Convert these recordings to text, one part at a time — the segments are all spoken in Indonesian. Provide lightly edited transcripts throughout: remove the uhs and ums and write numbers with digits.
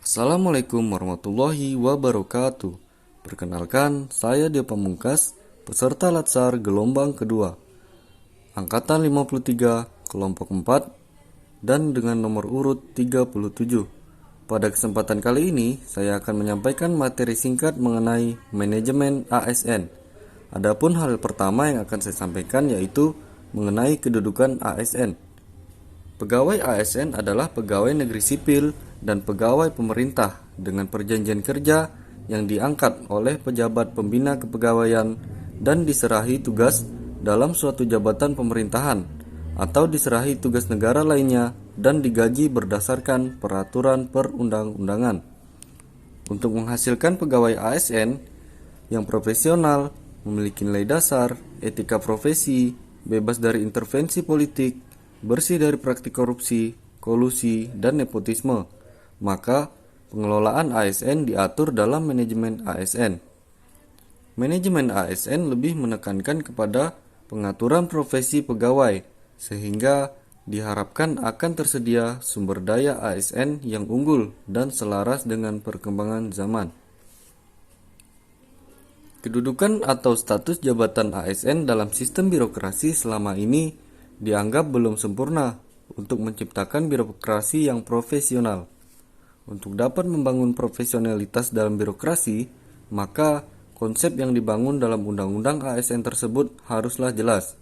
Assalamualaikum warahmatullahi wabarakatuh. Perkenalkan, saya Dio Pamungkas, peserta Latsar gelombang kedua, Angkatan 53, kelompok 4, dan dengan nomor urut 37. Pada kesempatan kali ini, saya akan menyampaikan materi singkat mengenai manajemen ASN. Adapun hal pertama yang akan saya sampaikan yaitu mengenai kedudukan ASN. Pegawai ASN adalah pegawai negeri sipil dan pegawai pemerintah dengan perjanjian kerja yang diangkat oleh pejabat pembina kepegawaian dan diserahi tugas dalam suatu jabatan pemerintahan atau diserahi tugas negara lainnya dan digaji berdasarkan peraturan perundang-undangan. Untuk menghasilkan pegawai ASN yang profesional, memiliki nilai dasar, etika profesi, bebas dari intervensi politik, bersih dari praktik korupsi, kolusi, dan nepotisme, maka pengelolaan ASN diatur dalam manajemen ASN. Manajemen ASN lebih menekankan kepada pengaturan profesi pegawai, sehingga diharapkan akan tersedia sumber daya ASN yang unggul dan selaras dengan perkembangan zaman. Kedudukan atau status jabatan ASN dalam sistem birokrasi selama ini dianggap belum sempurna untuk menciptakan birokrasi yang profesional. Untuk dapat membangun profesionalitas dalam birokrasi, maka konsep yang dibangun dalam undang-undang ASN tersebut haruslah jelas.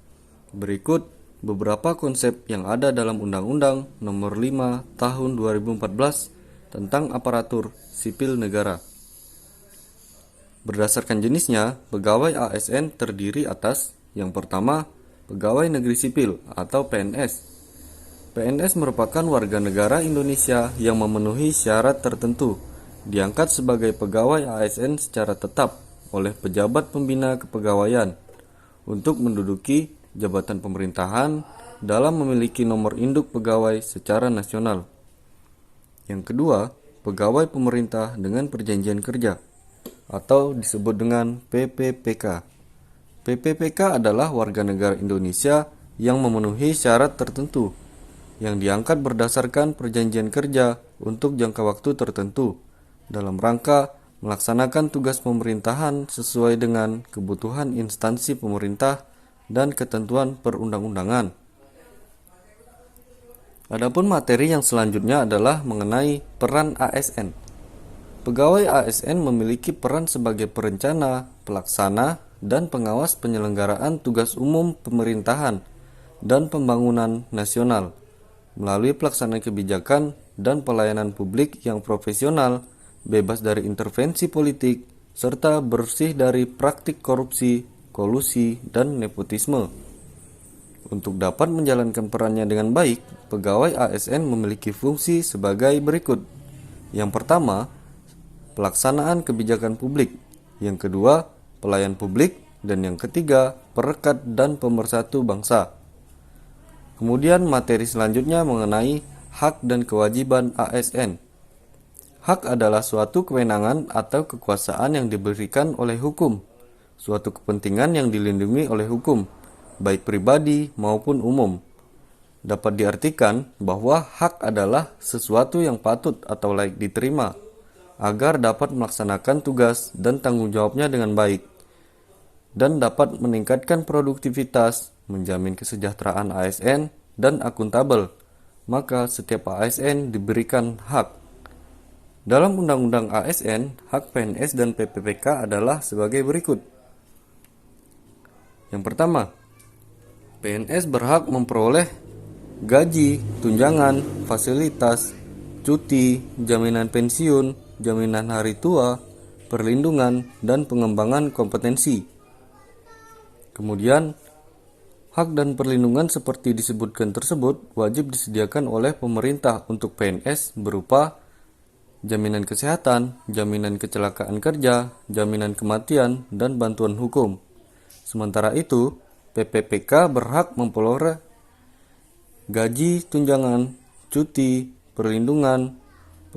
Berikut beberapa konsep yang ada dalam Undang-Undang Nomor 5 Tahun 2014 tentang Aparatur Sipil Negara. Berdasarkan jenisnya, pegawai ASN terdiri atas yang pertama, pegawai negeri sipil atau PNS. PNS merupakan warga negara Indonesia yang memenuhi syarat tertentu, diangkat sebagai pegawai ASN secara tetap oleh pejabat pembina kepegawaian untuk menduduki jabatan pemerintahan dalam memiliki nomor induk pegawai secara nasional. Yang kedua, pegawai pemerintah dengan perjanjian kerja atau disebut dengan PPPK. PPPK adalah warga negara Indonesia yang memenuhi syarat tertentu yang diangkat berdasarkan perjanjian kerja untuk jangka waktu tertentu dalam rangka melaksanakan tugas pemerintahan sesuai dengan kebutuhan instansi pemerintah dan ketentuan perundang-undangan. Adapun materi yang selanjutnya adalah mengenai peran ASN. Pegawai ASN memiliki peran sebagai perencana, pelaksana, dan pengawas penyelenggaraan tugas umum pemerintahan dan pembangunan nasional melalui pelaksanaan kebijakan dan pelayanan publik yang profesional, bebas dari intervensi politik, serta bersih dari praktik korupsi, kolusi, dan nepotisme. Untuk dapat menjalankan perannya dengan baik, pegawai ASN memiliki fungsi sebagai berikut. Yang pertama, pelaksanaan kebijakan publik. Yang kedua, pelayan publik. Dan yang ketiga, perekat dan pemersatu bangsa. Kemudian materi selanjutnya mengenai hak dan kewajiban ASN. Hak adalah suatu kewenangan atau kekuasaan yang diberikan oleh hukum, suatu kepentingan yang dilindungi oleh hukum, baik pribadi maupun umum. Dapat diartikan bahwa hak adalah sesuatu yang patut atau layak diterima, agar dapat melaksanakan tugas dan tanggung jawabnya dengan baik, dan dapat meningkatkan produktivitas, menjamin kesejahteraan ASN, dan akuntabel. Maka setiap ASN diberikan hak. Dalam Undang-Undang ASN, hak PNS dan PPPK adalah sebagai berikut. Yang pertama, PNS berhak memperoleh gaji, tunjangan, fasilitas, cuti, jaminan pensiun, jaminan hari tua, perlindungan, dan pengembangan kompetensi. Kemudian, hak dan perlindungan seperti disebutkan tersebut wajib disediakan oleh pemerintah untuk PNS berupa jaminan kesehatan, jaminan kecelakaan kerja, jaminan kematian, dan bantuan hukum. Sementara itu, PPPK berhak memperoleh gaji, tunjangan, cuti, perlindungan,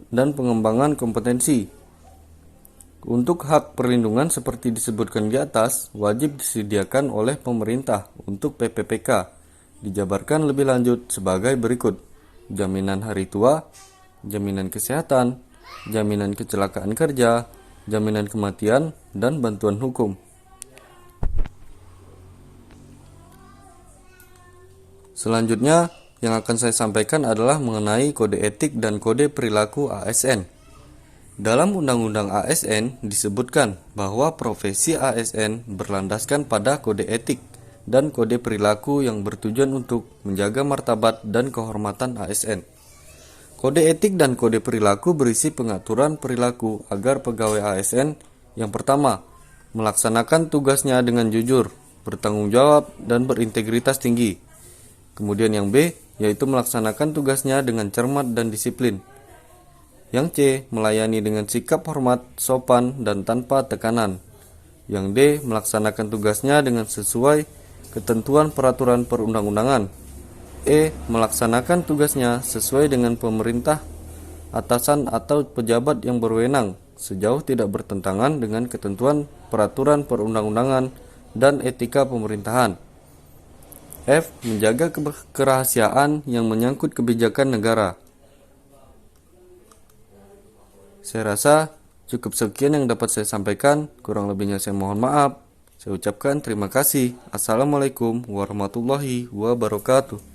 dan pengembangan kompetensi. Untuk hak perlindungan seperti disebutkan di atas, wajib disediakan oleh pemerintah untuk PPPK. Dijabarkan lebih lanjut sebagai berikut: jaminan hari tua, jaminan kesehatan, jaminan kecelakaan kerja, jaminan kematian, dan bantuan hukum. Selanjutnya, yang akan saya sampaikan adalah mengenai kode etik dan kode perilaku ASN. Dalam Undang-Undang ASN disebutkan bahwa profesi ASN berlandaskan pada kode etik dan kode perilaku yang bertujuan untuk menjaga martabat dan kehormatan ASN. Kode etik dan kode perilaku berisi pengaturan perilaku agar pegawai ASN yang pertama, melaksanakan tugasnya dengan jujur, bertanggung jawab, dan berintegritas tinggi. Kemudian yang B, yaitu melaksanakan tugasnya dengan cermat dan disiplin. Yang C, melayani dengan sikap hormat, sopan, dan tanpa tekanan. Yang D, melaksanakan tugasnya dengan sesuai ketentuan peraturan perundang-undangan. E, melaksanakan tugasnya sesuai dengan pemerintah, atasan atau pejabat yang berwenang, sejauh tidak bertentangan dengan ketentuan peraturan perundang-undangan dan etika pemerintahan. F, menjaga kerahasiaan yang menyangkut kebijakan negara. Saya rasa cukup sekian yang dapat saya sampaikan, kurang lebihnya saya mohon maaf. Saya ucapkan terima kasih. Assalamualaikum warahmatullahi wabarakatuh.